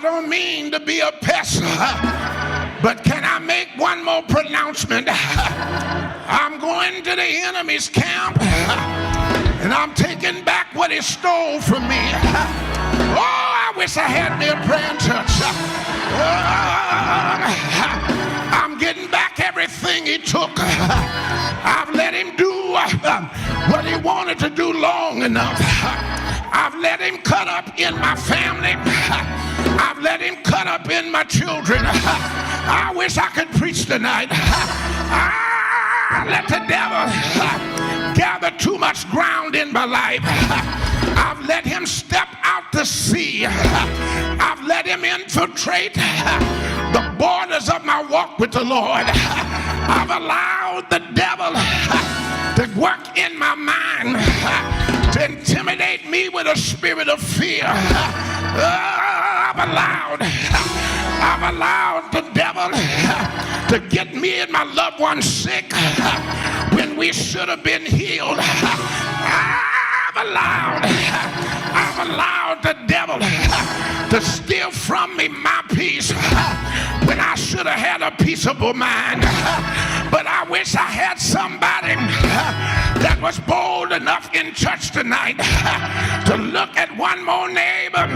I don't mean to be a pest, but can I make one more pronouncement? I'm going to the enemy's camp, and I'm taking back what he stole from me. Oh, I wish I had me a praying church. I'm getting back everything he took. I've let him do what he wanted to do long enough. I've let him cut up in my family. I've let him cut up in my children. I wish I could preach tonight. I let the devil gather too much ground in my life. I've let him step out to sea. I've let him infiltrate the borders of my walk with the Lord. I've allowed the devil to work in my mind to intimidate me with a spirit of fear. I've allowed the devil to get me and my loved ones sick when we should have been healed. I've allowed the devil to steal from me my peace when I should have had a peaceable mind. But I wish I had somebody that was bold enough in church tonight to look at one more neighbor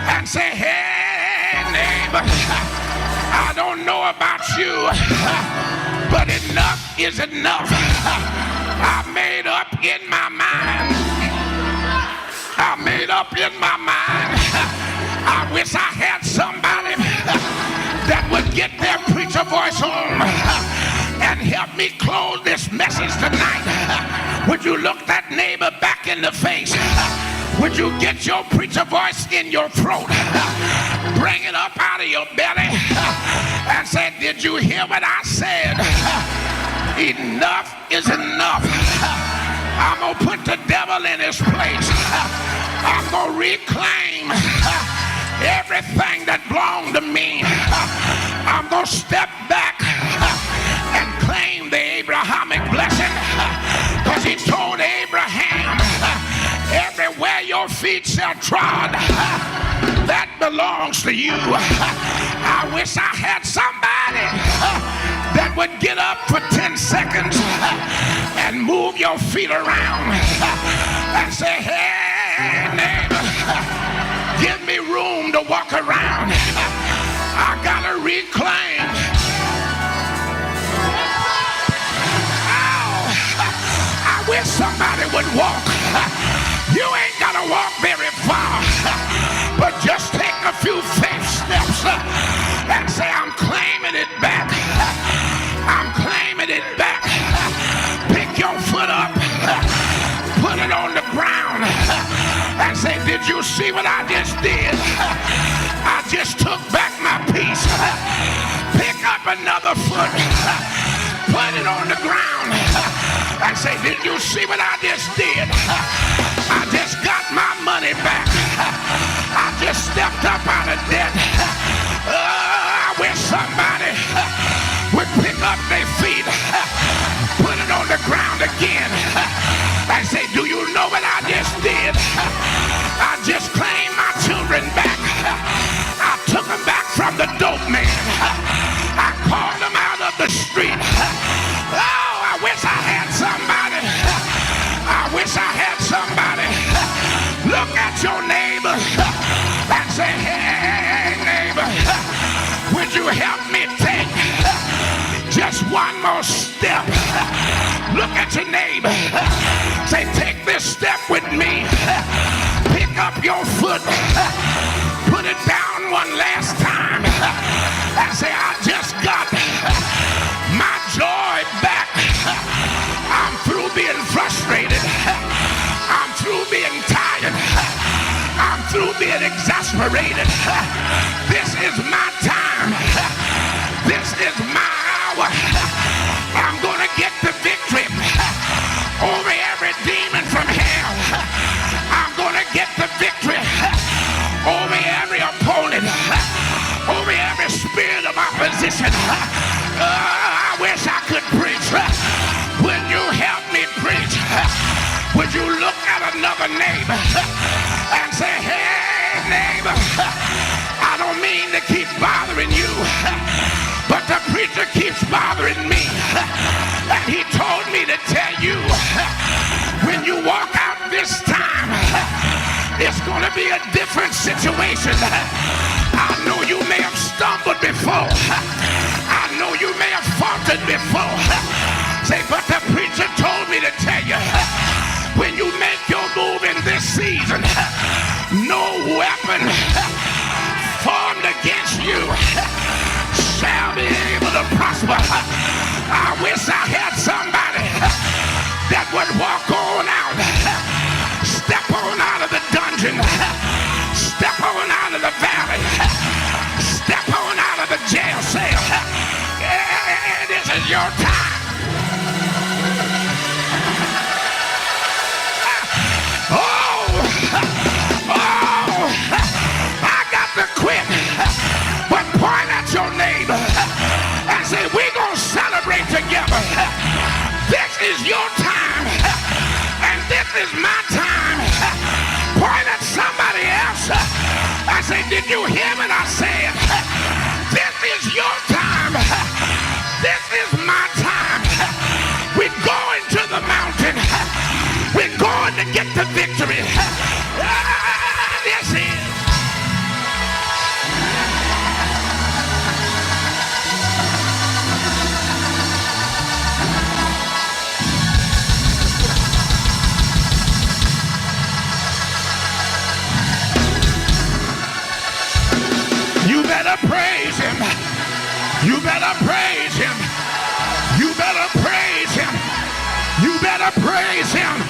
and say, hey, neighbor, I don't know about you, but enough is enough. I made up in my mind. I wish I had somebody that would get their preacher voice on and help me close this message tonight. Would you look that neighbor back in the face? Would you get your preacher voice in your throat? Bring it up out of your belly and say, did you hear what I said? Enough is enough. I'm going to put the devil in his place. I'm going to reclaim everything that belonged to me. I'm going to step back and claim the Abrahamic blessing, because he told Abraham, everywhere your feet shall trod, that belongs to you. I wish I had somebody that would get up for 10 seconds and move your feet around and say, hey, neighbor, give me room to walk around. I gotta reclaim. I wish somebody would walk. You ain't gotta walk very far, but just take a few faith steps and say, I'm claiming it back. I'm claiming it back. Pick your foot up, put it on the ground, and say, did you see what I just did? I just took back my peace. Pick up another foot, put it on the ground, and say, did you see what I just did? I just got my money back. I just stepped up out of debt. I wish somebody would pick up their feet, put it on the ground again, and say, do you know what I just did? I just claimed my children back. I took them back from the dope man. I called them out of the street. Oh, I wish I had somebody. I wish I had somebody. Look at your neighbor and say, hey, neighbor, would you help me take just one more step? Look at your neighbor. Say, take this step with me. Pick up your foot. Put it down one last time. And say, I just got my joy back. I'm through being frustrated. I'm through being tired. I'm through being exasperated. This is my time. This is my hour. I'm going to get the victory over every demon from hell. I'm going to get the victory over every opponent, over every spirit of opposition. I wish I could preach. Would you help me preach? Would you look at another neighbor and say, hey, neighbor, I you, when you walk out this time, it's going to be a different situation. I know you may have stumbled before. I know you may have faltered before. Say, but the preacher told me to tell you, when you make your move in this season, no weapon formed against you shall be able to prosper. I wish I had somebody that would walk on out, step on out of the dungeon, step on out of the valley, step on out of the jail cell. This is your time. I got to quit, but point at your neighbor and say, we're going to celebrate together. This is your time, and this is my time. Point at somebody else and say, did you hear what I said? This is your time. This is my time. We're going to the mountain. We're going to get the victory. This is. You better praise him. You better praise him. You better praise him. You better praise him.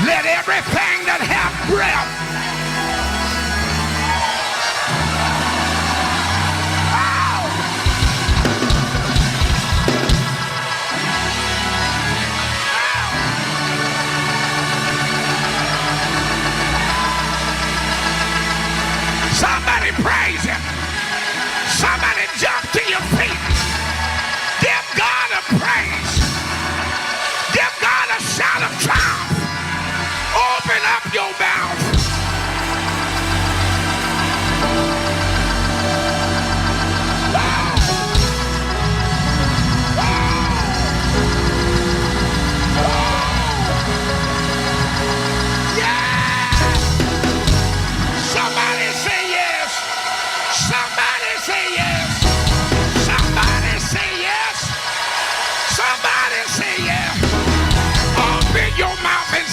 Let everything that hath breath. Somebody praise him. Somebody jump to your feet. Give God a praise. Give God a shout of triumph. Open up your mouth.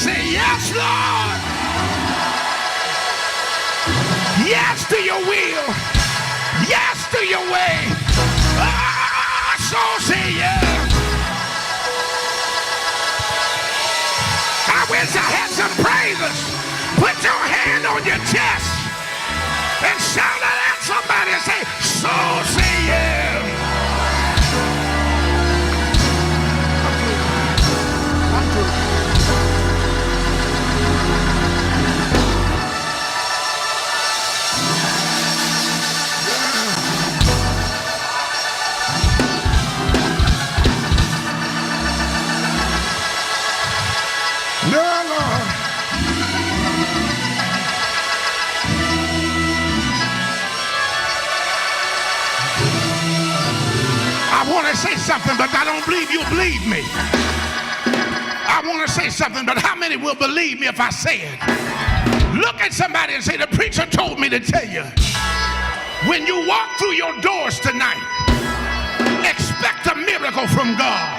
Yes, Lord. Yes to your will. Yes to your way. So say yes. I wish I had some praisers. Put your hand on your chest and shout out at somebody and say, so say yes. I want to say something, but I don't believe you'll believe me. I want to say something, but how many will believe me if I say it? Look at somebody and say, the preacher told me to tell you, when you walk through your doors tonight, expect a miracle from God.